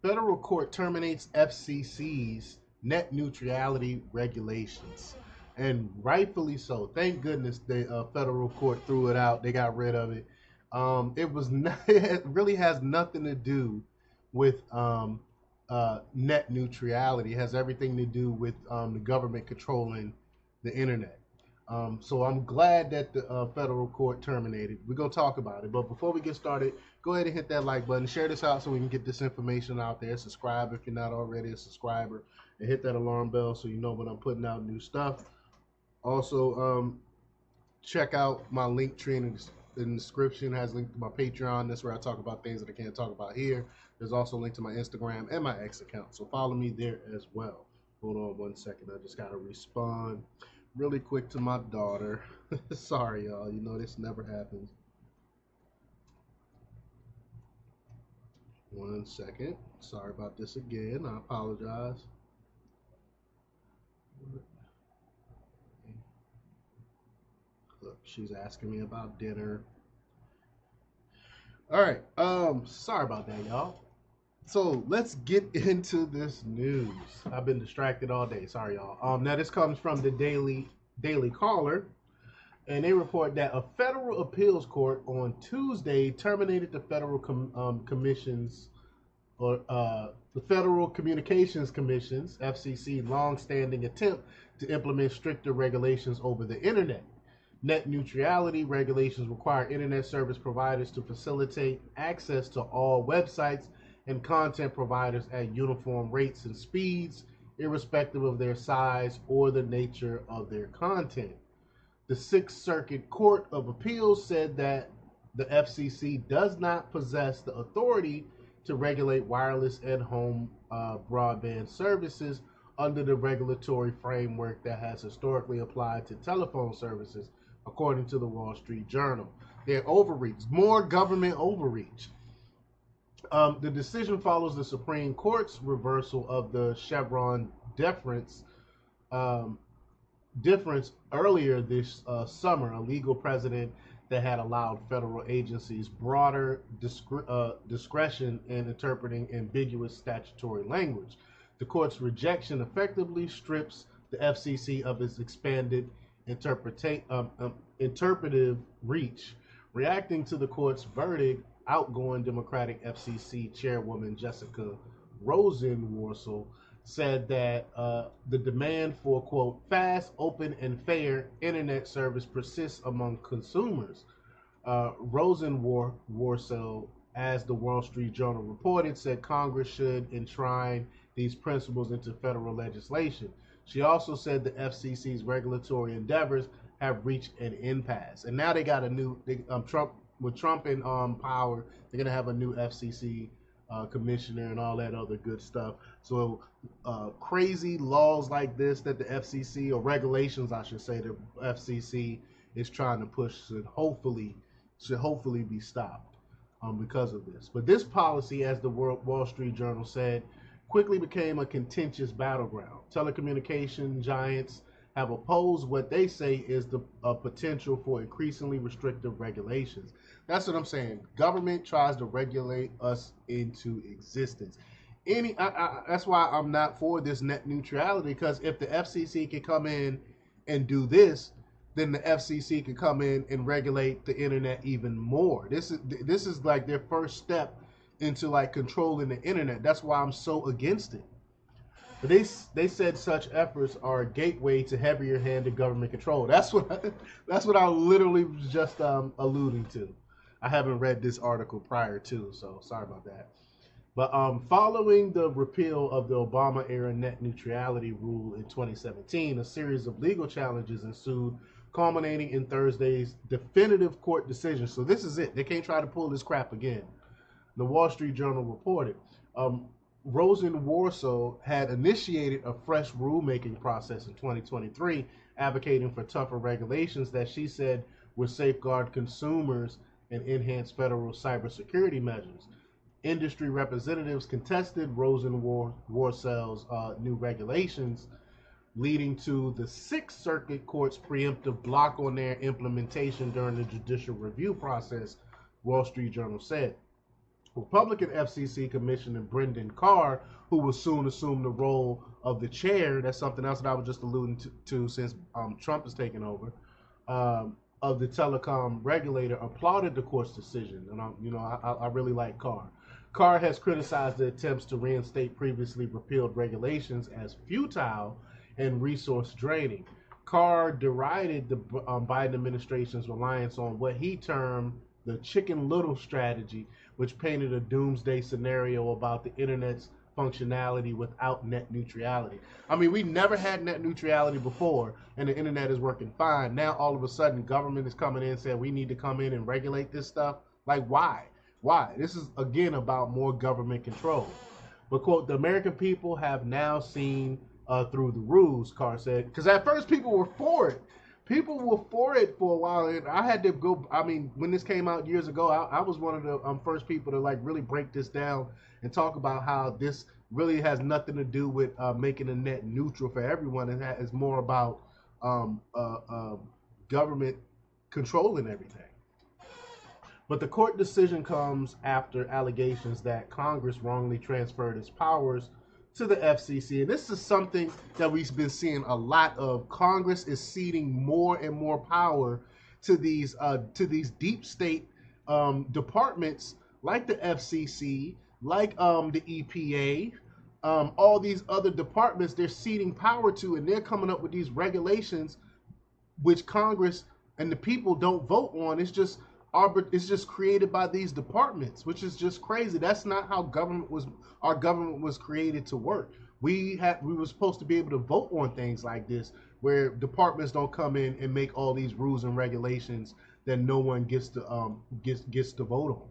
Federal court terminates FCC's net neutrality regulations. And rightfully so. Thank goodness the federal court threw it out. They got rid of it. It was not, it really has nothing to do with net neutrality. It has everything to do with the government controlling the internet. So I'm glad that the federal court terminated. We're going to talk about it. But before we get started, go ahead and hit that like button. Share this out so we can get this information out there. Subscribe if you're not already a subscriber. And hit that alarm bell so you know when I'm putting out new stuff. Also, check out my link tree in the description. It has a link to my Patreon. That's where I talk about things that I can't talk about here. There's also a link to my Instagram and my X account. So follow me there as well. Hold on one second. I just got to respond really quick to my daughter. Sorry, y'all. You know this never happens. One second. Sorry about this again. I apologize. Look, she's asking me about dinner. All right. Sorry about that, y'all. So let's get into this news. I've been distracted all day. Sorry, y'all. Now this comes from the Daily Caller, and they report that a federal appeals court on Tuesday terminated the federal commission's or the Federal Communications Commission's (FCC) long-standing attempt to implement stricter regulations over the internet. Net neutrality regulations require internet service providers to facilitate access to all websites and content providers at uniform rates and speeds, irrespective of their size or the nature of their content. The Sixth Circuit Court of Appeals said that the FCC does not possess the authority to regulate wireless and home broadband services under the regulatory framework that has historically applied to telephone services, according to the Wall Street Journal. Their overreach, more government overreach. The decision follows the Supreme Court's reversal of the Chevron deference earlier this summer, a legal precedent that had allowed federal agencies broader discretion in interpreting ambiguous statutory language. The court's rejection effectively strips the FCC of its expanded interpretive reach. Reacting to the court's verdict, outgoing Democratic FCC chairwoman Jessica Rosenworcel said that the demand for, quote, fast, open, and fair internet service persists among consumers. Rosenworcel, as the Wall Street Journal reported, said Congress should enshrine these principles into federal legislation. She also said the FCC's regulatory endeavors have reached an impasse, and now they got a new Trump in power. They're gonna have a new FCC commissioner and all that other good stuff. So crazy laws like this that the FCC, or regulations, I should say, the FCC is trying to push should hopefully be stopped because of this. But this policy, as the Wall Street Journal said, quickly became a contentious battleground. Telecommunication giants have opposed what they say is the potential for increasingly restrictive regulations. That's what I'm saying. Government tries to regulate us into existence. That's why I'm not for this net neutrality, because if the FCC can come in and do this, then the FCC can come in and regulate the internet even more. This is like their first step into like controlling the internet. That's why I'm so against it. But they said such efforts are a gateway to heavier-handed government control. That's what I literally was just alluding to. I haven't read this article prior to, so sorry about that. But following the repeal of the Obama-era net neutrality rule in 2017, a series of legal challenges ensued, culminating in Thursday's definitive court decision. So this is it. They can't try to pull this crap again. The Wall Street Journal reported. Rosenworcel had initiated a fresh rulemaking process in 2023, advocating for tougher regulations that she said would safeguard consumers and enhance federal cybersecurity measures. Industry representatives contested Rosenworcel's new regulations, leading to the Sixth Circuit Court's preemptive block on their implementation during the judicial review process, Wall Street Journal said. Republican FCC Commissioner Brendan Carr, who will soon assume the role of the chair. That's something else that I was just alluding to since Trump is taking over. Of the telecom regulator, applauded the court's decision, and I really like Carr. Carr has criticized the attempts to reinstate previously repealed regulations as futile and resource draining. Carr derided the Biden administration's reliance on what he termed the Chicken Little strategy, which painted a doomsday scenario about the internet's functionality without net neutrality. I mean, we never had net neutrality before, and the internet is working fine. Now, all of a sudden, government is coming in and saying we need to come in and regulate this stuff. Like, why? Why? This is, again, about more government control. But, quote, the American people have now seen through the rules, Carr said, because at first people were for it. People were for it for a while, and I had to go. I mean, when this came out years ago, I was one of the first people to like really break this down and talk about how this really has nothing to do with making a net neutral for everyone. It's more about government controlling everything. But the court decision comes after allegations that Congress wrongly transferred its powers to the FCC. And this is something that we've been seeing a lot of. Congress is ceding more and more power to these deep state departments like the FCC, like the EPA, all these other departments. They're ceding power to, and they're coming up with these regulations, which Congress and the people don't vote on. It's just created by these departments, which is just crazy. That's not how our government was created to work. We were supposed to be able to vote on things like this, where departments don't come in and make all these rules and regulations that no one gets to vote on.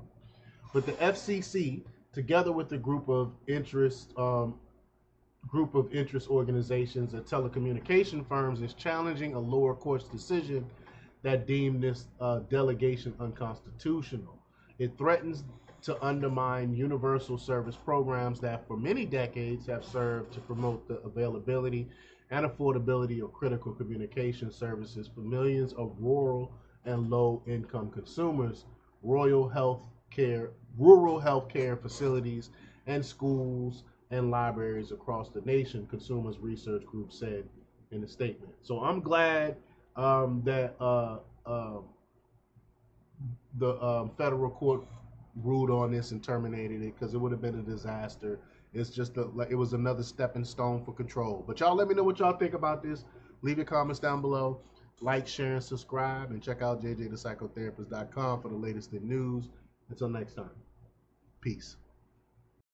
But the FCC, together with the group of interest organizations and telecommunication firms, is challenging a lower court's decision that deemed this delegation unconstitutional. It threatens to undermine universal service programs that for many decades have served to promote the availability and affordability of critical communication services for millions of rural and low-income consumers. Rural health care facilities, and schools and libraries across the nation, Consumers Research Group said in a statement. So I'm glad that the federal court ruled on this and terminated it, because it would have been a disaster. It's just it was another stepping stone for control. But y'all let me know what y'all think about this. Leave your comments down below. Like, share, and subscribe. And check out jjthepsychotherapist.com for the latest in news. Until next time. Peace.